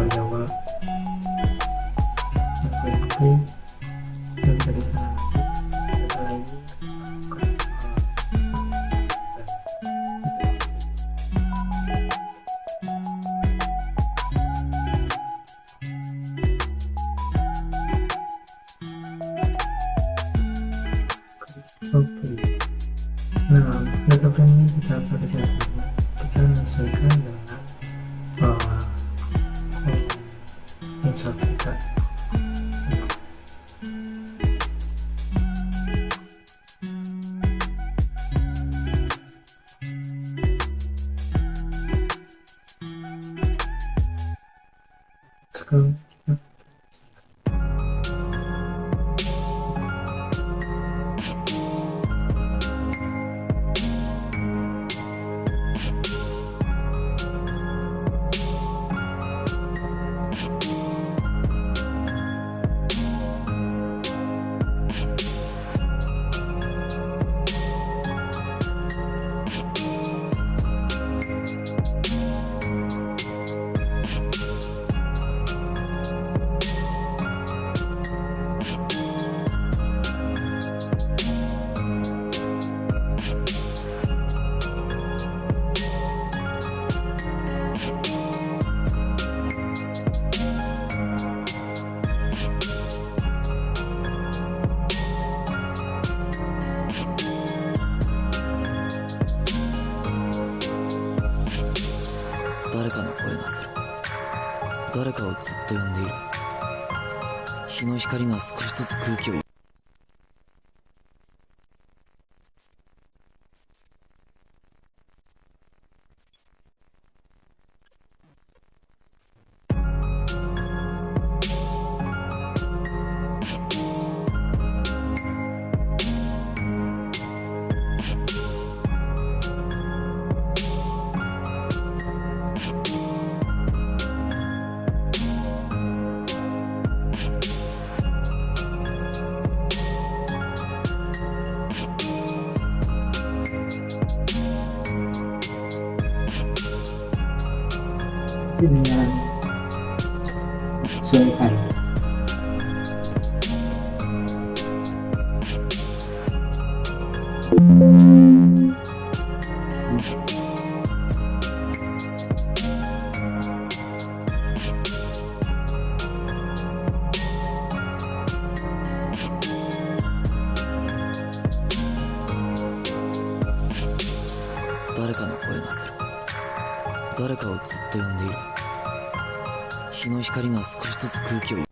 Speaker 1: Jawa, dan dari sana lagi oke. Nah, data frame ini kita pakai siapa? Kita menyesuaikan dengan insert kita. Sekarang
Speaker 2: 誰かをずっと呼んでいる。日の光が少しずつ空気を
Speaker 1: dengan sesuaikan.
Speaker 2: 誰かの声がする。誰かをずっと呼んでいる。日の光が少しずつ空気を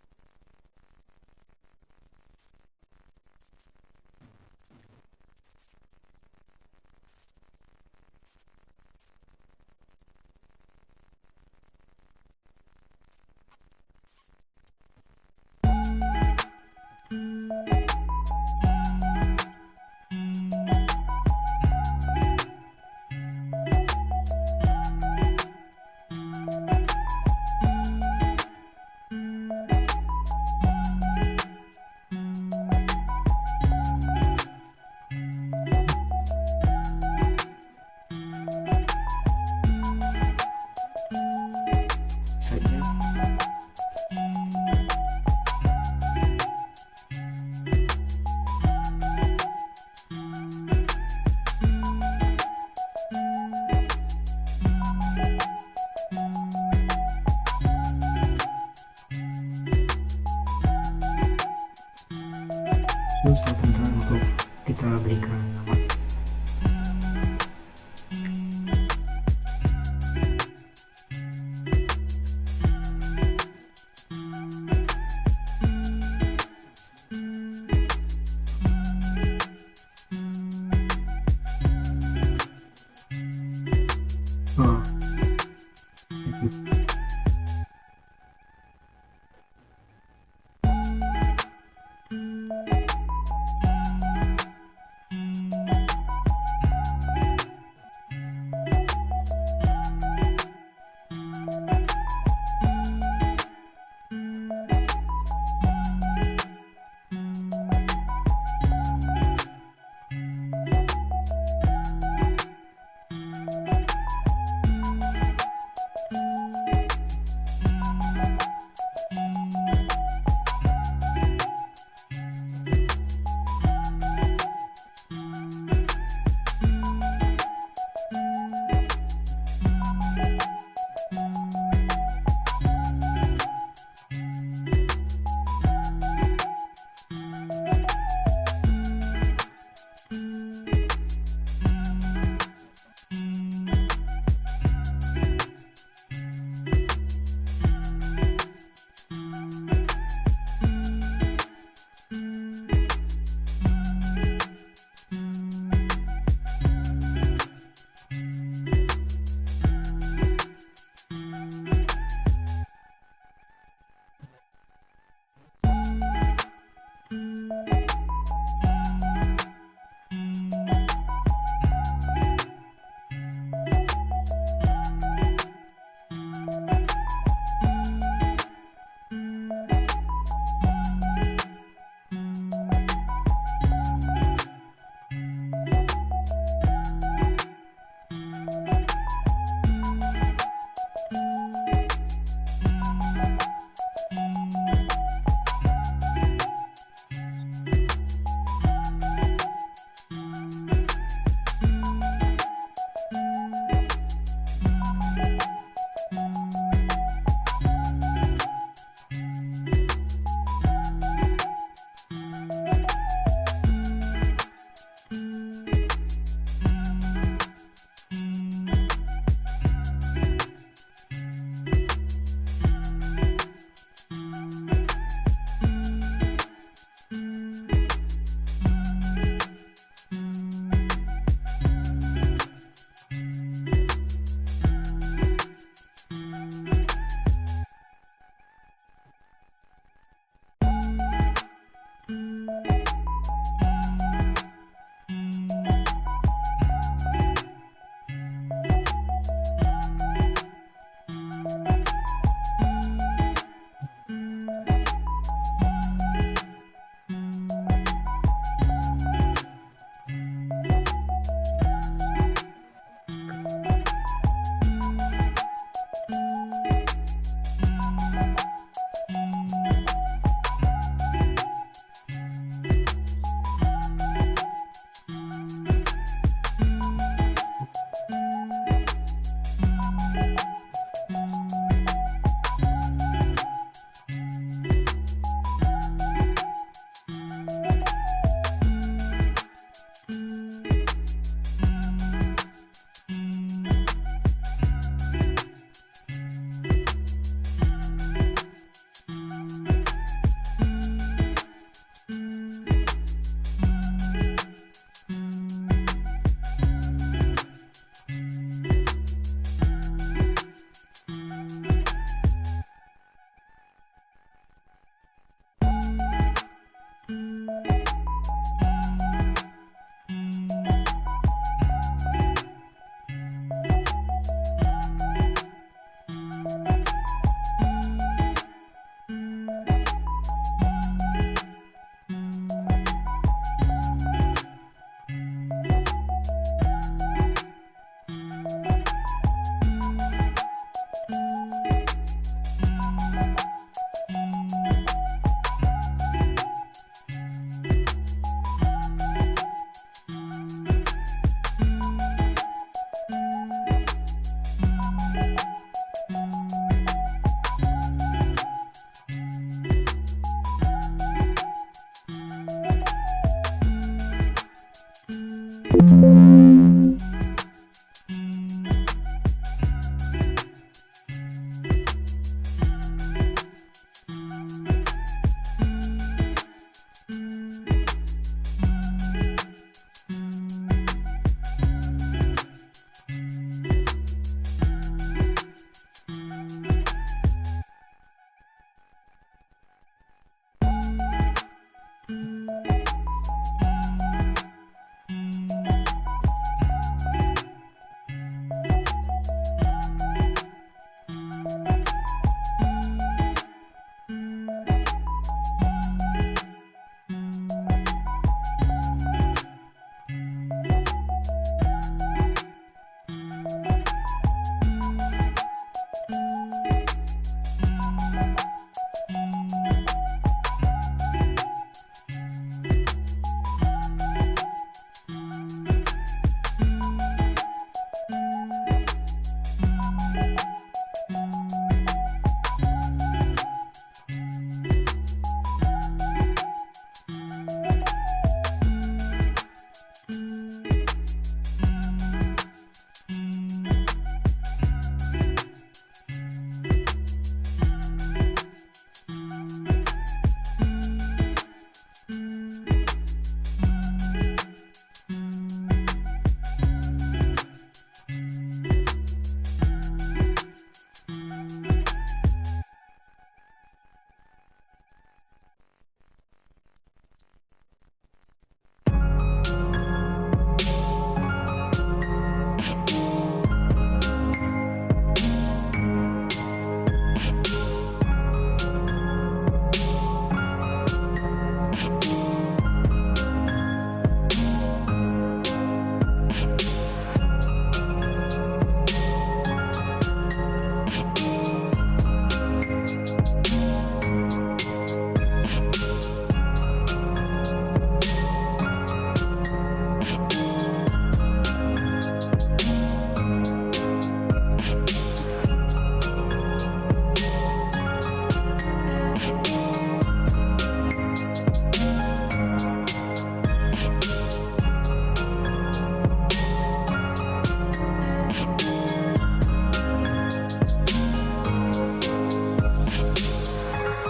Speaker 1: saja. Susah teman-teman untuk kita berikan nama. Oh.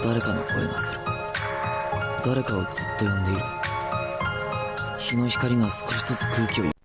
Speaker 2: 誰かの声がする。誰かをずっと呼んでいる。日の光が少しずつ空気を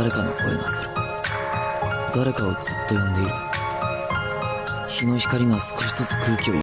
Speaker 2: 誰かの声がする。誰かをずっと呼んでいる。日の光が少しずつ空気を